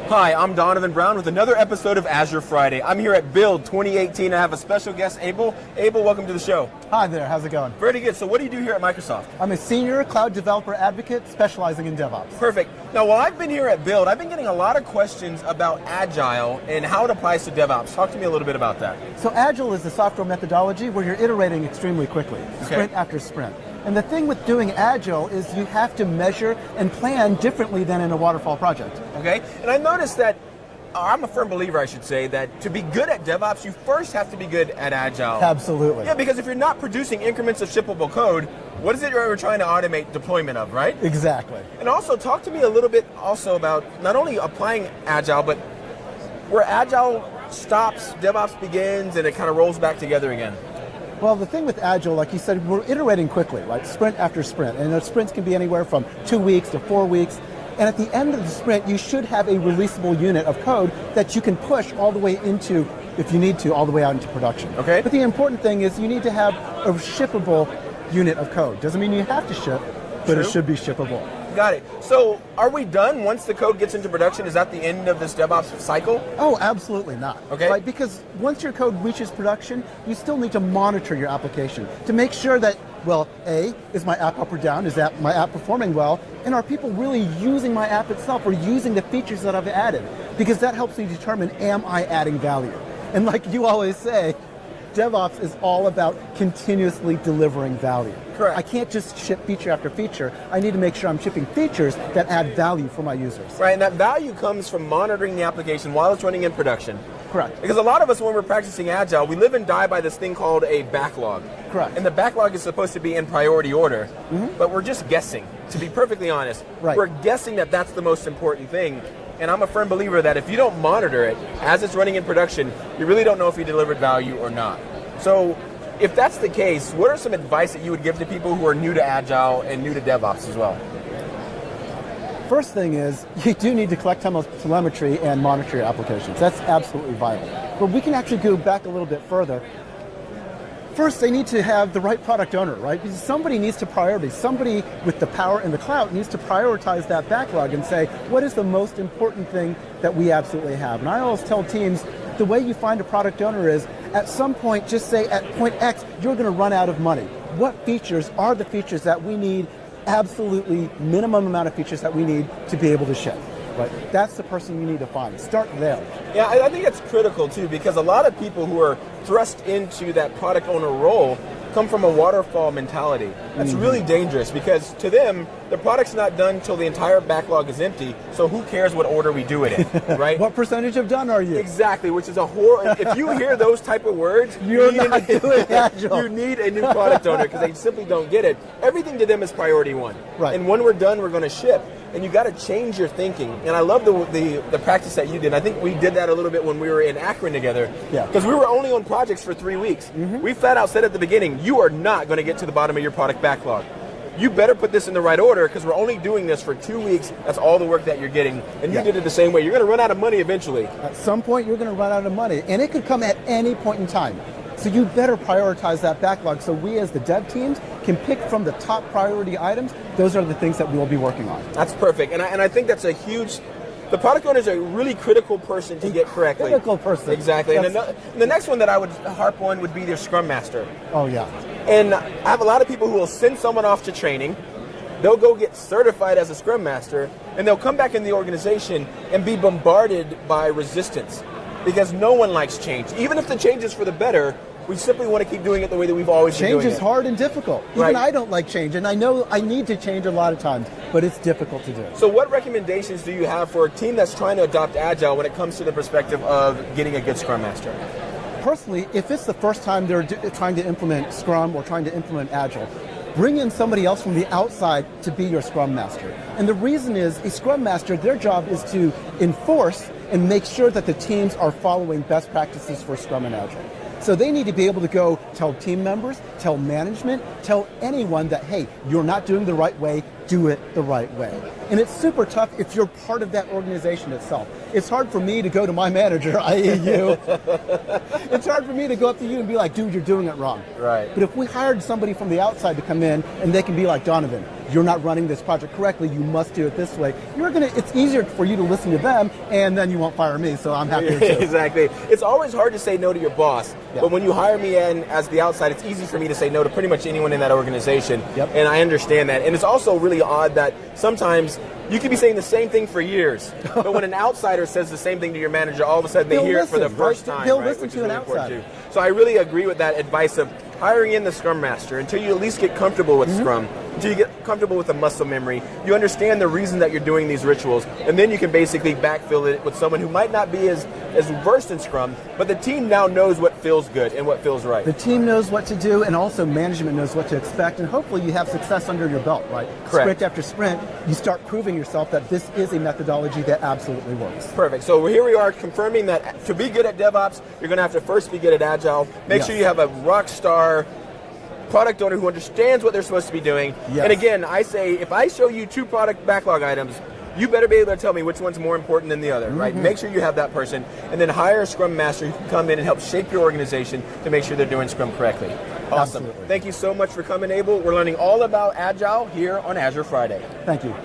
Hi, I'm Donovan Brown with another episode of Azure Friday. I'm here at Build 2018. I have a special guest, Abel. Abel, welcome to the show. Hi there, how's it going? Very good. So what do you do here at Microsoft? I'm a senior cloud developer advocate specializing in DevOps. Perfect. Now, while I've been here at Build, I've been getting a lot of questions about Agile and how it applies to DevOps. Talk to me a little bit about that. So Agile is a software methodology where you're iterating extremely quickly, sprint after sprint. And the thing with doing Agile is you have to measure and plan differently than in a waterfall project. Okay, and I noticed that I'm a firm believer, I should say, that to be good at DevOps, you first have to be good at Agile. Absolutely. Yeah, because if you're not producing increments of shippable code, what is it you're trying to automate deployment of, right? Exactly. And also, talk to me a little bit also about not only applying Agile, but where Agile stops, DevOps begins, and it kind of rolls back together again. Well, the thing with Agile, like you said, we're iterating quickly, right? Sprint after sprint. And those sprints can be anywhere from 2 weeks to 4 weeks. And at the end of the sprint, you should have a releasable unit of code that you can push all the way into, if you need to, all the way out into production. Okay. But the important thing is you need to have a shippable unit of code. Doesn't mean you have to ship, but True. It should be shippable. Got it. So are we done once the code gets into production? Is that the end of this DevOps cycle? Oh, absolutely not. Okay. Right? Because once your code reaches production, you still need to monitor your application to make sure that, well, A, is my app up or down? Is that my app performing well? And are people really using my app itself or using the features that I've added? Because that helps me determine, am I adding value? And like you always say, DevOps is all about continuously delivering value. Correct. I can't just ship feature after feature. I need to make sure I'm shipping features that add value for my users. Right, and that value comes from monitoring the application while it's running in production. Correct. Because a lot of us, when we're practicing Agile, we live and die by this thing called a backlog. Correct. And the backlog is supposed to be in priority order, but we're just guessing, to be perfectly honest. Right. We're guessing that that's the most important thing. And I'm a firm believer that if you don't monitor it as it's running in production, you really don't know if you delivered value or not. So if that's the case, what are some advice that you would give to people who are new to Agile and new to DevOps as well? First thing is, you do need to collect telemetry and monitor your applications. That's absolutely vital. But we can actually go back a little bit further. First, they need to have the right product owner, right? Because somebody needs to prioritize. Somebody with the power and the clout needs to prioritize that backlog and say, what is the most important thing that we absolutely have? And I always tell teams, the way you find a product owner is, at some point, just say at point X, you're going to run out of money. What features are the features that we need, absolutely minimum amount of features that we need to be able to ship? Right? That's the person you need to find. Start there. Yeah, I think that's critical too, because a lot of people who are thrust into that product owner role come from a waterfall mentality. That's really dangerous because to them, the product's not done until the entire backlog is empty, so who cares what order we do it in, right? What percentage of done are you? Exactly, which is a horror. If you hear those type of words, You're not doing Agile. You need a new product owner because they simply don't get it. Everything to them is priority one. Right. And when we're done, we're going to ship. And you got to change your thinking. And I love the practice that you did. I think we did that a little bit when we were in Akron together. Yeah. Because we were only on projects for 3 weeks. We flat out said at the beginning, you are not going to get to the bottom of your product backlog. You better put this in the right order because we're only doing this for 2 weeks. That's all the work that you're getting. And you did it the same way. You're going to run out of money eventually. At some point, you're going to run out of money. And it could come at any point in time. So you better prioritize that backlog so we as the dev teams can pick from the top priority items. Those are the things that we'll be working on. That's perfect. And I think that's a huge... The product owner is a really critical person to get correctly. Critical person. Exactly. And the next one that I would harp on would be their Scrum Master. Oh, yeah. And I have a lot of people who will send someone off to training. They'll go get certified as a Scrum Master, and they'll come back in the organization and be bombarded by resistance because no one likes change. Even if the change is for the better, we simply want to keep doing it the way that we've always been doing it. Change is hard and difficult. Even I don't like change, and I know I need to change a lot of times, but it's difficult to do. So what recommendations do you have for a team that's trying to adopt Agile when it comes to the perspective of getting a good Scrum Master? Personally, if it's the first time they're trying to implement Scrum or trying to implement Agile, bring in somebody else from the outside to be your Scrum Master. And the reason is, a Scrum Master, their job is to enforce and make sure that the teams are following best practices for Scrum and Agile. So they need to be able to go tell team members, tell management, tell anyone that, hey, you're not doing the right way, do it the right way. And it's super tough if you're part of that organization itself. It's hard for me to go to my manager, i.e. you. It's hard for me to go up to you and be like, dude, you're doing it wrong. Right. But if we hired somebody from the outside to come in and they can be like, Donovan, you're not running this project correctly, you must do it this way. It's easier for you to listen to them, and then you won't fire me, so I'm happy to. Exactly. It's always hard to say no to your boss, Yeah. but when you hire me in as the outside, it's easy for me to say no to pretty much anyone in that organization, Yep. and I understand that. And it's also really odd that sometimes you could be saying the same thing for years, but when an outsider says the same thing to your manager, all of a sudden they They'll hear it for the listen, first right? time, They'll right? listen Which to is an really important outsider. too. So I really agree with that advice of hiring in the Scrum Master until you at least get comfortable with Scrum, until you get comfortable with the muscle memory, you understand the reason that you're doing these rituals, and then you can basically backfill it with someone who might not be as versed in Scrum, but the team now knows what feels good and what feels right. The team knows what to do, and also management knows what to expect, and hopefully you have success under your belt, right? Correct. Sprint after sprint, you start proving yourself that this is a methodology that absolutely works. Perfect. So here we are confirming that to be good at DevOps, you're going to have to first be good at Agile. Make Yes. sure you have a rock star product owner who understands what they're supposed to be doing. Yes. And again, I say if I show you 2 product backlog items, you better be able to tell me which one's more important than the other, right? Make sure you have that person, and then hire a Scrum Master who can come in and help shape your organization to make sure they're doing Scrum correctly. Awesome. Absolutely. Thank you so much for coming, Abel. We're learning all about Agile here on Azure Friday. Thank you.